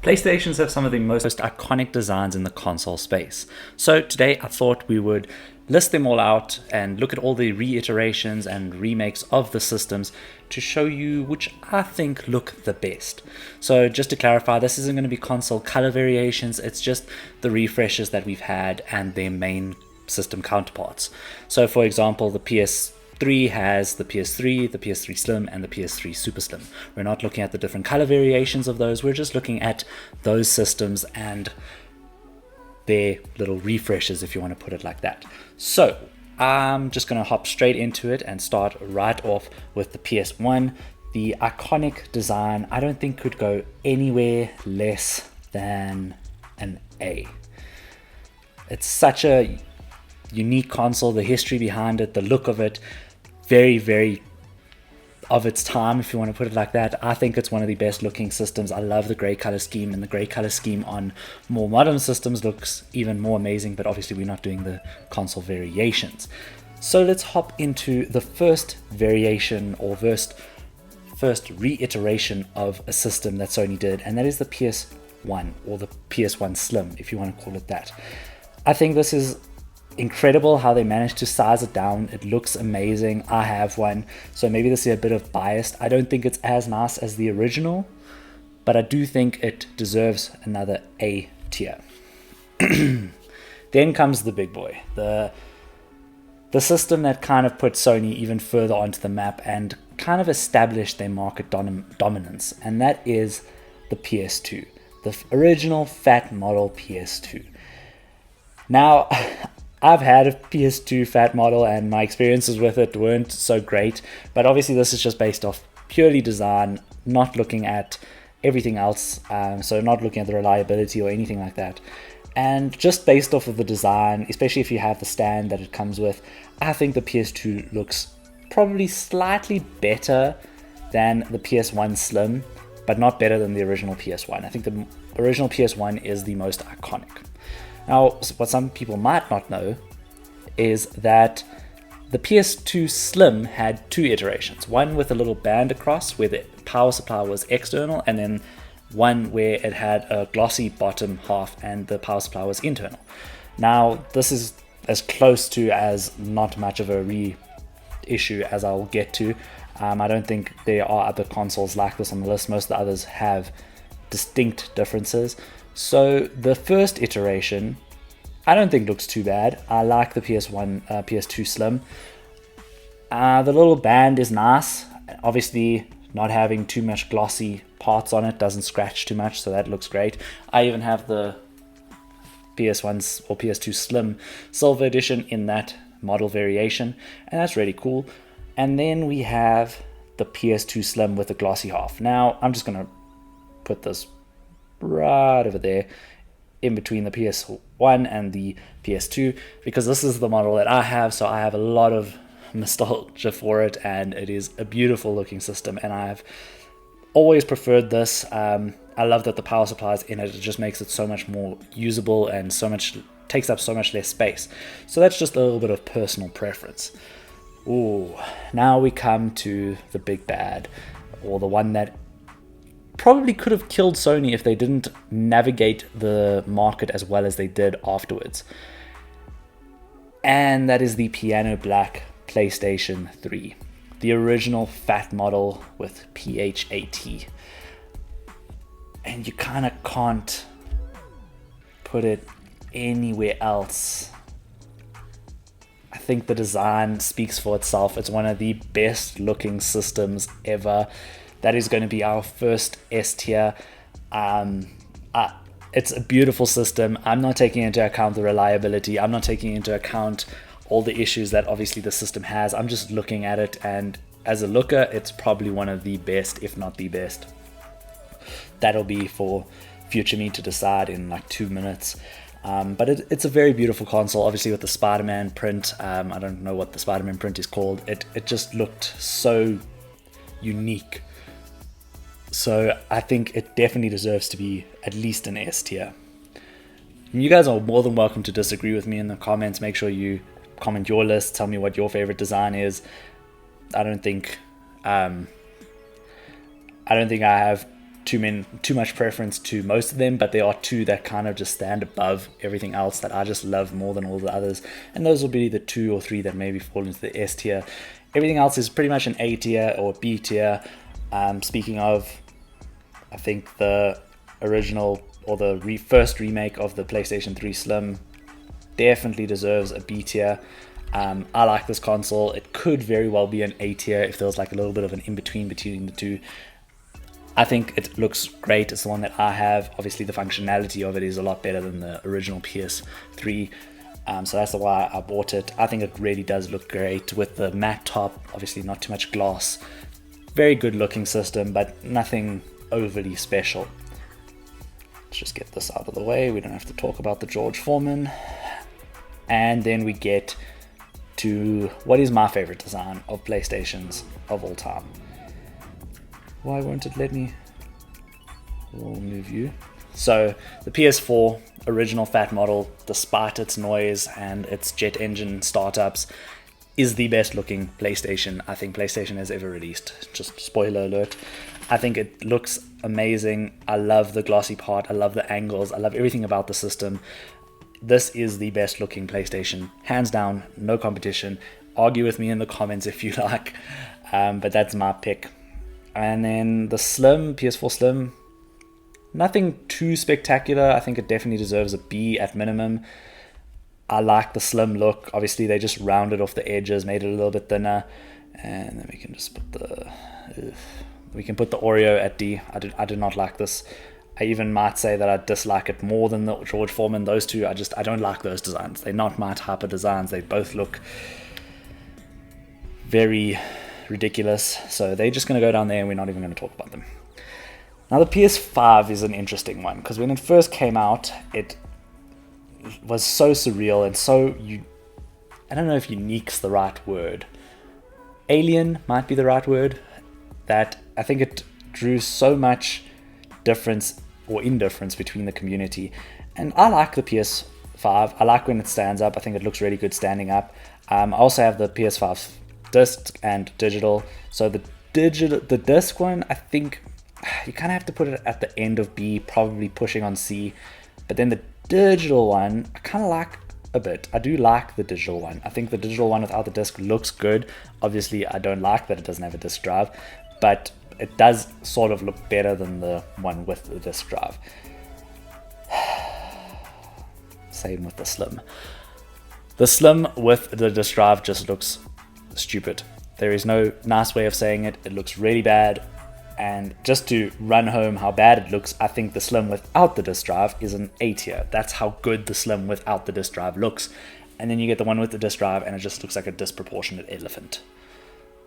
PlayStations have some of the most iconic designs in the console space. So today I thought we would list them all out and look at all the reiterations and remakes of the systems to show you which I think look the best. So just to clarify, this isn't going to be console color variations, it's just the refreshes that we've had and their main system counterparts. So for example, the PS3 has the PS3, the PS3 Slim, and the PS3 Super Slim. We're not looking at the different color variations of those, we're just looking at those systems and their little refreshes, if you want to put it like that. So I'm just going to hop straight into it and start right off with the PS1. The iconic design, I don't think could go anywhere less than an A. It's such a unique console, the history behind it, the look of it, very of its time, if you want to put it like that. I think it's one of the best looking systems. I love the gray color scheme, and the gray color scheme on more modern systems looks even more amazing, but obviously we're not doing the console variations. So let's hop into the first variation or first reiteration of a system that Sony did, and that is the PS1 or the PS1 Slim, if you want to call it that. I think this is incredible how they managed to size it down. It looks amazing. I have one, so maybe this is a bit of biased. I don't think it's as nice as the original, but I do think it deserves another A tier. Then comes the big boy, the system that kind of put Sony even further onto the map and kind of established their market dominance, and that is the PS2, the original fat model PS2. Now, I've had a PS2 fat model and my experiences with it weren't so great, but obviously this is just based off purely design, not looking at everything else, so not looking at the reliability or anything like that. And just based off of the design, especially if you have the stand that it comes with, I think the PS2 looks probably slightly better than the PS1 Slim, but not better than the original PS1. I think the original PS1 is the most iconic. Now, what some people might not know is that the PS2 Slim had two iterations. One with a little band across where the power supply was external, and then one where it had a glossy bottom half and the power supply was internal. Now, this is as close to as not much of a reissue as I'll get to. I don't think there are other consoles like this on the list. Most of the others have distinct differences. So the first iteration, I don't think looks too bad. I like the PS2 Slim. The little band is nice. Obviously, not having too much glossy parts on it doesn't scratch too much, so that looks great. I even have the PS1 or PS2 Slim Silver Edition in that model variation, and that's really cool. And then we have the PS2 Slim with the glossy half. Now, I'm just going to put this right over there in between the PS1 and the PS2 because this is the model that I have, so I have a lot of nostalgia for it, and it is a beautiful looking system, and I've always preferred this. I love that the power supply is in it. It just makes it so much more usable and takes up so much less space. So that's just a little bit of personal preference. Ooh, now we come to the big bad, or the one that probably could have killed Sony if they didn't navigate the market as well as they did afterwards. And that is the piano black PlayStation 3. The original fat model with PHAT. And you kind of can't put it anywhere else. I think the design speaks for itself. It's one of the best looking systems ever. That is going to be our first S tier. It's a beautiful system. I'm not taking into account the reliability. I'm not taking into account all the issues that obviously the system has. I'm just looking at it, and as a looker, it's probably one of the best, if not the best. That'll be for future me to decide in like 2 minutes. But it's a very beautiful console, obviously with the Spider-Man print. I don't know what the Spider-Man print is called. It just looked so unique. So I think it definitely deserves to be at least an S tier. And you guys are more than welcome to disagree with me in the comments. Make sure you comment your list. Tell me what your favorite design is. I don't think I have too much preference to most of them, but there are two that kind of just stand above everything else that I just love more than all the others, and those will be the 2 or 3 that maybe fall into the S tier. Everything else is pretty much an A tier or B tier. Speaking of, I think the original or the first remake of the PlayStation 3 Slim definitely deserves a B tier. I like this console. It could very well be an A tier if there was like a little bit of an in-between between the two. I think it looks great. It's the one that I have. Obviously, the functionality of it is a lot better than the original PS3. So that's why I bought it. I think it really does look great with the matte top. Obviously, not too much gloss. Very good looking system, but nothing overly special. Let's just get this out of the way. We don't have to talk about the George Foreman. And then we get to what is my favorite design of PlayStations of all time. Why won't it let me? We'll move you. So the PS4 original fat model, despite its noise and its jet engine startups, is the best looking PlayStation I think PlayStation has ever released. Just spoiler alert. I think it looks amazing. I love the glossy part. I love the angles. I love everything about the system. This is the best looking PlayStation, hands down, no competition. Argue with me in the comments if you like, but that's my pick. And then the Slim, PS4 Slim, nothing too spectacular. I think it definitely deserves a B at minimum. I like the slim look. Obviously, they just rounded off the edges, made it a little bit thinner, and then we can just put the Oreo at D. I do not like this. I even might say that I dislike it more than the George Foreman. Those two, I don't like those designs. They're not my type of designs. They both look very ridiculous. So they're just going to go down there and we're not even going to talk about them. Now the PS5 is an interesting one because when it first came out, it was so surreal and so, I don't know if unique's the right word. Alien might be the right word. That I think it drew so much difference or indifference between the community. And I like the PS5. I like when it stands up. I think it looks really good standing up. I also have the PS5 disc and digital. So the disc one, I think you kind of have to put it at the end of B, probably pushing on C. But then the digital one, I kind of like a bit. I do like the digital one. I think the digital one without the disc looks good. Obviously, I don't like that it doesn't have a disc drive, but it does sort of look better than the one with the disc drive. Same with the Slim. The Slim with the disc drive just looks stupid. There is no nice way of saying it. It looks really bad. And just to run home how bad it looks, I think the Slim without the disc drive is an A tier. That's how good the Slim without the disc drive looks. And then you get the one with the disc drive and it just looks like a disproportionate elephant.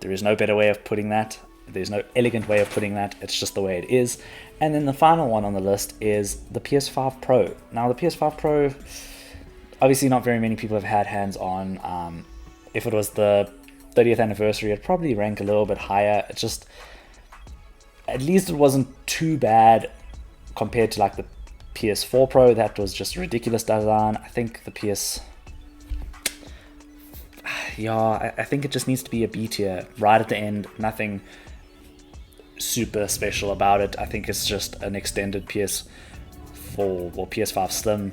There is no better way of putting that. There's no elegant way of putting that. It's just the way it is. And then the final one on the list is the PS5 Pro. Now the PS5 Pro, obviously not very many people have had hands on. If it was the 30th anniversary, it'd probably rank a little bit higher. It's just, at least it wasn't too bad compared to like the PS4 Pro. That was just a ridiculous design. I think the I think it just needs to be a B tier right at the end. Nothing super special about it. I think it's just an extended PS4 or PS5 Slim.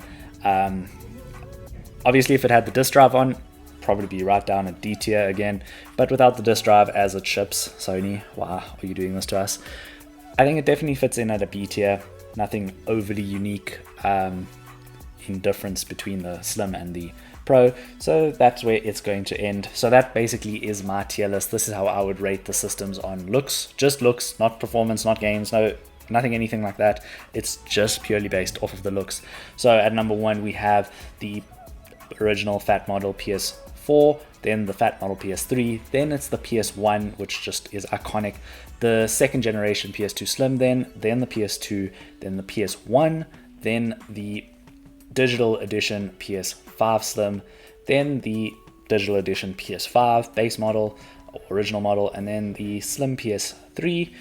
Obviously, if it had the disc drive on, probably be right down at D tier again, but without the disc drive, as it ships, Sony, why are you doing this to us? I think it definitely fits in at a B tier. Nothing overly unique in difference between the Slim and the Pro, so that's where it's going to end. So that basically is my tier list. This is how I would rate the systems on looks, just looks, not performance, not games, nothing anything like that. It's just purely based off of the looks. So at number 1 we have the original fat model PS4, then the fat model PS3, then it's the PS1, which just is iconic, the second generation PS2 Slim, then the PS2, then the PS1, then the digital edition PS5 Slim, then the digital edition PS5 base model, original model, and then the Slim PS3,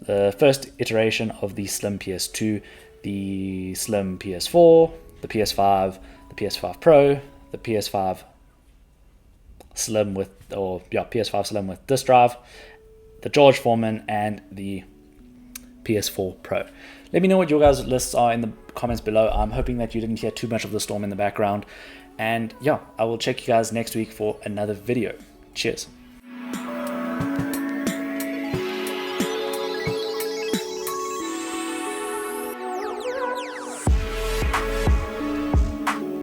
the first iteration of the Slim PS2, the Slim PS4, the PS5, the PS5 Pro, the PS5 Slim PS5 Slim with disc drive, the George Foreman, and the PS4 Pro. Let me know what your guys' lists are in the comments below. I'm hoping that you didn't hear too much of the storm in the background. And yeah, I will check you guys next week for another video. Cheers.